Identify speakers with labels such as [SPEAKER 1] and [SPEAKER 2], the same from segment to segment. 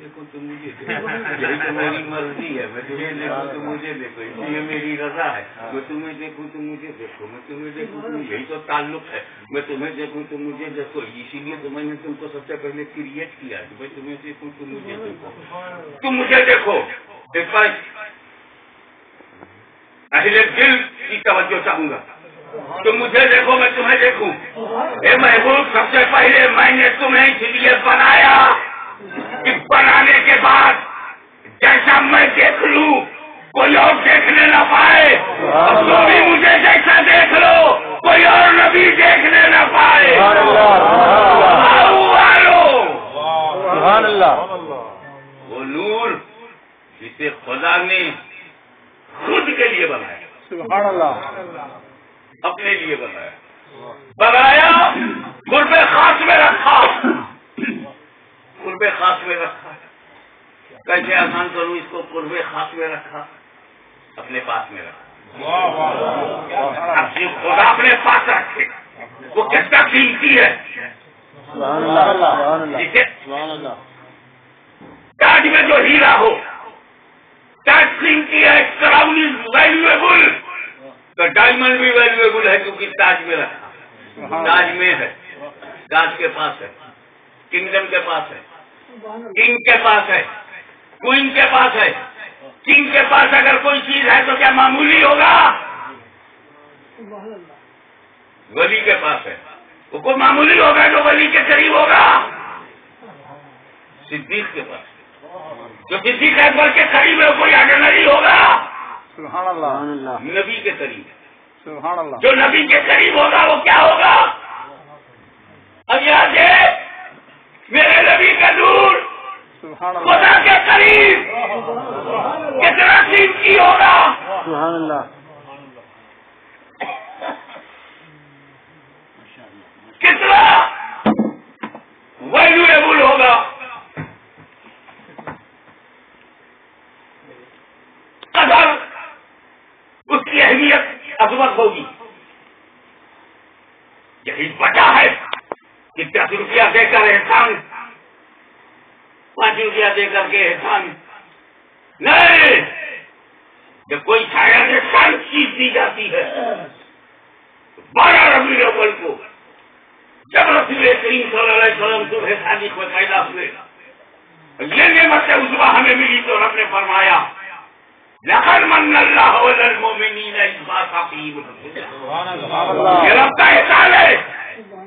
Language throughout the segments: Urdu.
[SPEAKER 1] دیکھوں تو مجھے یہی تو میری مرضی ہے، میں تمہیں دیکھوں تو مجھے دیکھو، یہ میری رضا ہے، میں تمہیں دیکھوں تو مجھے دیکھو، میں تمہیں دیکھوں تو یہی تو تعلق ہے، میں تمہیں دیکھوں تو مجھے دیکھو، اسی لیے تو میں نے تم کو سب سے پہلے کریٹ کیا کہ بھائی تمہیں دیکھوں تو مجھے دیکھو، تم مجھے دیکھو، اہل دل کی توجہ چاہوں گا، تم مجھے دیکھو میں تمہیں دیکھوں، اے محبوب سب سے پہلے میں نے تمہیں اس لیے بنایا کہ بنانے کے بعد جیسا میں دیکھ لوں کوئی اور دیکھنے نہ پائے، اور تم بھی مجھے جیسا دیکھ لو کوئی اور نبی دیکھنے نہ پائے۔
[SPEAKER 2] سبحان اللہ۔
[SPEAKER 1] وہ نور جسے خدا نے خود کے لیے بنایا،
[SPEAKER 2] سبحان اللہ،
[SPEAKER 1] اپنے لیے بنایا قرب خاص میں رکھا، قرب خاص میں رکھا، کیسے آسان کروں اس کو، قرب خاص میں رکھا، اپنے پاس میں رکھا، اب جو خدا اپنے پاس رکھے وہ کتنا قیمتی ہے، تاج میں جو ہیرا ہو تاج قیمتی ہے، کراؤن از ویلیویبل، تو ڈائمنڈ بھی ویلیویبل ہے کیونکہ تاج میں رکھا، تاج میں ہے، تاج کے پاس ہے، کنگڈم کے پاس ہے، کنگ کے پاس ہے، کوئن کے پاس ہے، کنگ کے پاس اگر کوئی چیز ہے تو کیا معمولی ہوگا؟ ولی کے پاس ہے وہ کوئی معمولی ہوگا جو ولی کے قریب ہوگا؟ صدیق کے پاس جو صدیق اکبر کے قریب ہے کوئی آرڈنری ہوگا؟
[SPEAKER 2] سبحان اللہ،
[SPEAKER 1] نبی کے قریب،
[SPEAKER 2] سبحان اللہ،
[SPEAKER 1] جو نبی کے قریب ہوگا وہ کیا ہوگا؟ اب یاد ہے میرے نبی کا نور خدا کے قریب کتنا قیمتی ہوگا؟
[SPEAKER 2] سبحان اللہ،
[SPEAKER 1] کتنا ویلیویبل ہوگا؟ اگر اس کی اہمیت عظمت ہوگی، یہی وجہ ہے کہ 10 روپیہ دے کر احسان، 5 روپیہ دے کر کے احسان نہیں، جب کوئی شاید احسان چیز دی جاتی ہے 12 ربیع الاول کو جب رسول کریم صلی اللہ علیہ وسلم صبح صادق میں پیدا ہوئے، یہ نعمت عظمیٰ ہمیں ملی تو رب نے فرمایا لقد من اللہ علی المؤمنین اذ بعث فیہم رسولا، یہ رب کا احسان ہے،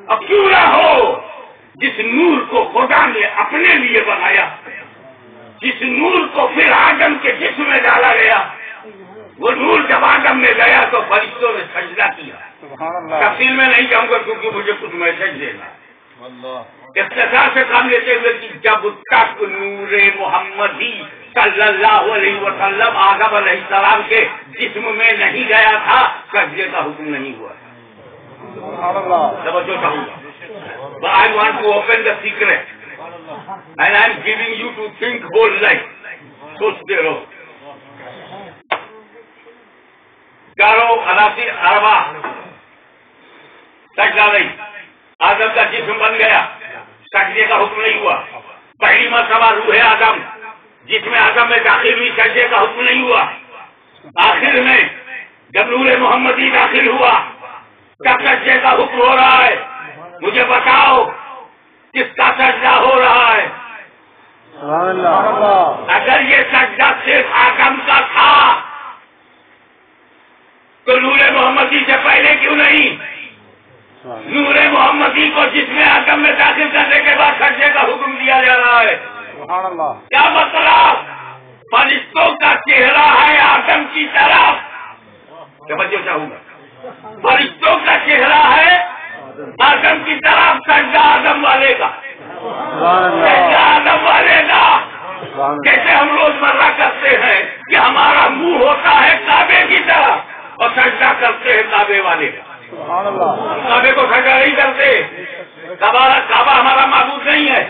[SPEAKER 1] اب کیوں نہ ہو جس نور کو خدا نے اپنے لیے بنایا، جس نور کو پھر آدم کے جسم میں ڈالا گیا، وہ نور جب آدم میں گیا تو فرشتوں نے سجدہ کیا، تفصیل میں نہیں جاؤں گا کیونکہ مجھے کچھ میسج دینا ہے، اختصار سے کام لیتے ہوئے کہ جب تک نور محمدی صلی اللہ علیہ وسلم آدم علیہ السلام کے جسم میں نہیں گیا تھا سجدے کا حکم نہیں ہوا۔ توجہ چاہوں گا، but I want to open the secret and I am giving you to think whole life. سوچتے رہو، چاروں عناصر اربع سجدہ نہیں، آدم کا جسم بن گیا سجدے کا حکم نہیں ہوا، پہلی مرتبہ روح آدم جس میں آدم میں داخل ہوئی سجدے کا حکم نہیں ہوا، آخر میں جب نور محمدی داخل ہوا تب سجدے کا حکم ہو رہا ہے۔ مجھے بتاؤ کس کا سجدہ ہو رہا ہے؟ اگر یہ سجدہ صرف آدم کا تھا تو نور محمدی سے پہلے کیوں نہیں؟ نور محمدی کو جس میں آدم میں داخل کرنے کے بعد سجدے کا حکم دیا جا رہا ہے۔ کیا مطلب؟ فرشتوں کا چہرہ ہے آدم کی طرف، توجہ چاہوں گا، فرشتوں کا چہرہ ہے آدم کی طرف، سجدہ آدم والے کا، سجدہ آدم والے کا۔ جیسے ہم روزمرہ کرتے ہیں کہ ہمارا منہ ہوتا ہے کعبے کی طرف اور سجدہ کرتے ہیں کعبے والے کا، کعبے کو سجدہ نہیں کرتے، کعبہ ہمارا معبود نہیں ہے،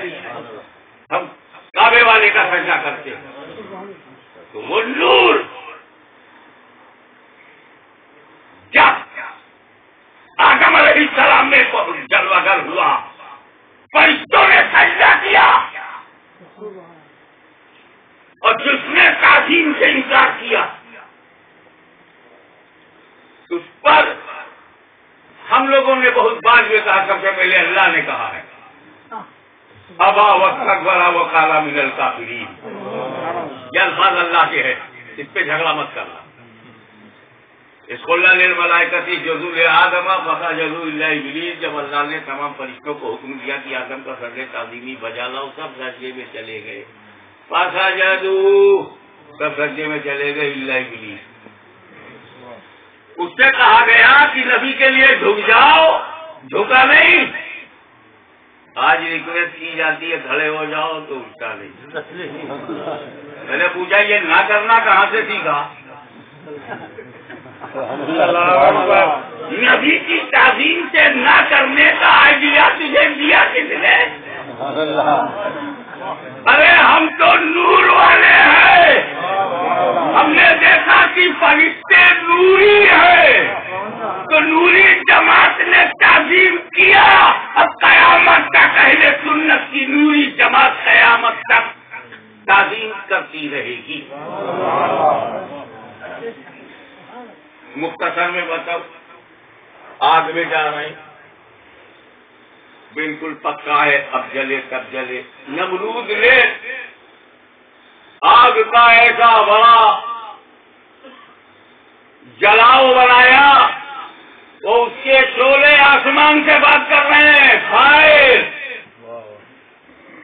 [SPEAKER 1] ہم کعبے والے کا سجدہ کرتے ہیں۔ تو وہ نور جب آدم علیہ السلام میں جلوہ گر ہوا، فرشتوں نے سجدہ کیا، اور جس نے تعظیم سے انکار کیا اس پر ہم لوگوں نے بہت بار یہ کہا، سب سے پہلے اللہ نے کہا ہے ابا واستکبر وقال من الکافرین، یہ الفاظ اللہ کے ہیں، اس پہ جھگڑا مت کرنا۔ اس کو اللہ للملائکۃ اسجدوا لآدم فسجدوا الا ابلیس، جب اللہ نے تمام فرشتوں کو حکم دیا کہ آدم کا سجدہ تعظیمی بجا لاؤ، سب سجدے میں چلے گئے، فسجدوا، سب سجدے میں چلے گئے الا ابلیس۔ اس سے کہا گیا کہ نبی کے لیے جھک جاؤ، جھکا نہیں۔ آج ریکویسٹ کی جاتی ہے کھڑے ہو جاؤ تو اٹھتا نہیں۔ میں نے پوچھا یہ نہ کرنا کہاں سے سیکھا؟ نبی کی تعظیم سے نہ کرنے کا آئیڈیا تجھے دیا کس نے؟ ارے ہم تو نور والے ہیں، ہم نے دیکھا کہ فرشتے نوری ہے، تو نوری جماعت نے تعظیم کیا، اب قیامت تک اہل سنت کی نوری جماعت قیامت تک تعظیم کرتی رہے گی۔ مختصر میں بتاؤ، آگ میں جا رہے ہیں، بالکل پکا ہے، اب جلے تب جلے۔ نمرود نے آگ کا ایسا بڑا جلاؤ بنایا، وہ اس کے شعلے آسمان سے بات کر رہے ہیں، فائر۔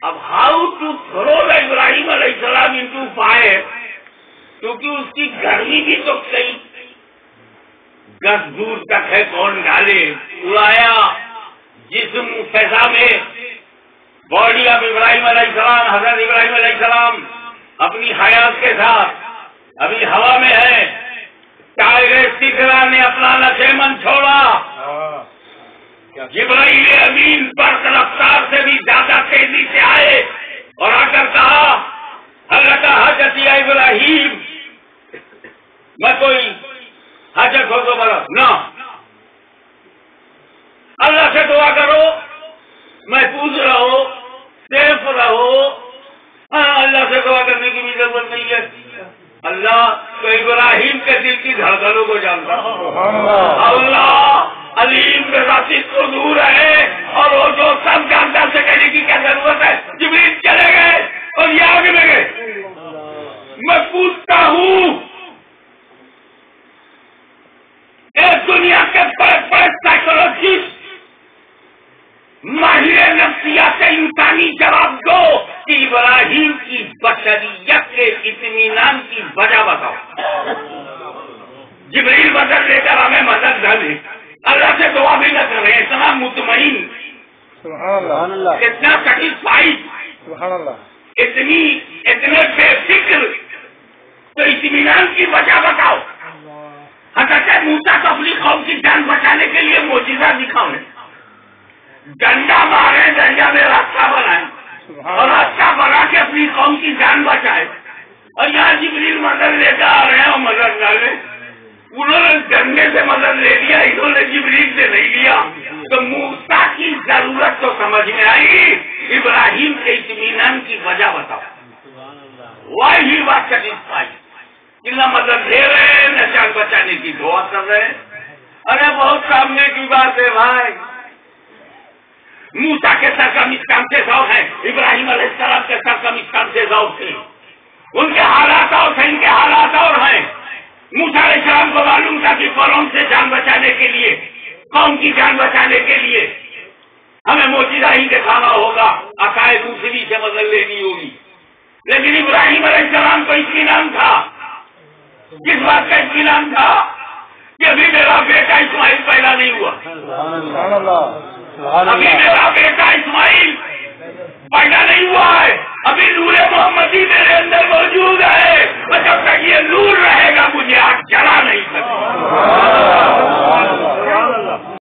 [SPEAKER 1] اب ہاؤ ٹو تھرو ابراہیم علیہ السلام انٹو فائر، کیونکہ اس کی گرمی بھی تو کئی گز دور تک ہے، کون ڈالے، اڑایا جسم فضا میں، باڈی آف ابراہیم علیہ السلام، حضرت ابراہیم علیہ السلام اپنی حیات کے ساتھ ابھی ہوا میں ہے۔ ٹائگر سکھرا نے اپنا نشیمن چھوڑا، جبرائیل امین برق رفتار سے بھی زیادہ تیزی سے آئے اور آ کر کہا حضرت حضرت ابراہیم میں کوئی حاجت ہو تو برف نہ، اللہ سے دعا کرو، محفوظ رہو، سیف رہو۔ اللہ سے دعا کرنے کی بھی ضرورت نہیں ہے، اللہ تو ابراہیم کے دل کی دھڑکنوں کو جانتا، اللہ علیم بذاتی صدور ہے، اور وہ جو سب جانتا سے کہنے کی کیا ضرورت ہے۔ جبریل چلے گئے اور یہ آگے میں گئے۔ میں پوچھتا ہوں ایک دنیا کے بڑے بڑے سائیکولوجسٹ ماہر نفسیات انسانی جواب دو کہ ابراہیم کی بشریت کے اطمینان کی وجہ بتاؤ۔ جبریل مدد لے کر ہمیں مدد نہ دے، اللہ سے دعا بھی نہ کرے، اتنا مطمئن،
[SPEAKER 2] سبحان اللہ،
[SPEAKER 1] اتنا سیٹسفائیڈ،
[SPEAKER 2] سبحان اللہ،
[SPEAKER 1] اتنے بے فکر، تو اطمینان کی وجہ بتاؤ۔ حضرت موسیٰ کو اپنی قوم کی جان بچانے کے لیے معجزہ دکھاؤ، ڈنڈا مارے، دریا میں راستہ بنائے اور راستہ بنا کے اپنی قوم کی جان بچائے، اور یہاں جبریل مدد لے کر آ رہے ہیں اور مدد نہ لے۔ انہوں نے ڈنڈے سے مدد لے لیا، انہوں نے جبریل سے نہیں لیا، تو موسیٰ کی ضرورت تو سمجھ میں آئی، ابراہیم کے اطمینان کی وجہ بتاؤ۔ وائی بات سیٹسفائی، نہ مدد لے رہے ہیں نہ جان بچانے کی دعا کر رہے ہیں۔ ارے بہت سامنے کی بات ہے بھائی، موسیٰ کے سر کا مسکان سے ذوق ہے، ابراہیم علیہ السلام کے سر کا مسکان سے ذوق تھے، ان کے حالات اور تھے، ان کے حالات اور ہیں۔ موسیٰ علیہ السلام کو معلوم تھا کہ فرعون سے جان بچانے کے لیے، قوم کی جان بچانے کے لیے ہمیں معجزہ ہی دکھانا ہوگا، عصائے دوسری سے مدد لینی ہوگی، لیکن ابراہیم علیہ السلام کو اطمینان تھا۔ کس بات کا اطمینان تھا؟ کہ ابھی میرا بیٹا اسماعیل پیدا نہیں ہوا،
[SPEAKER 2] سبحان اللہ،
[SPEAKER 1] ابھی میرا بیٹا اسماعیل پیدا نہیں ہوا ہے، ابھی نور محمدی میرے اندر موجود ہے، اور جب تک یہ نور رہے گا مجھے آگ جلا نہیں سکتی۔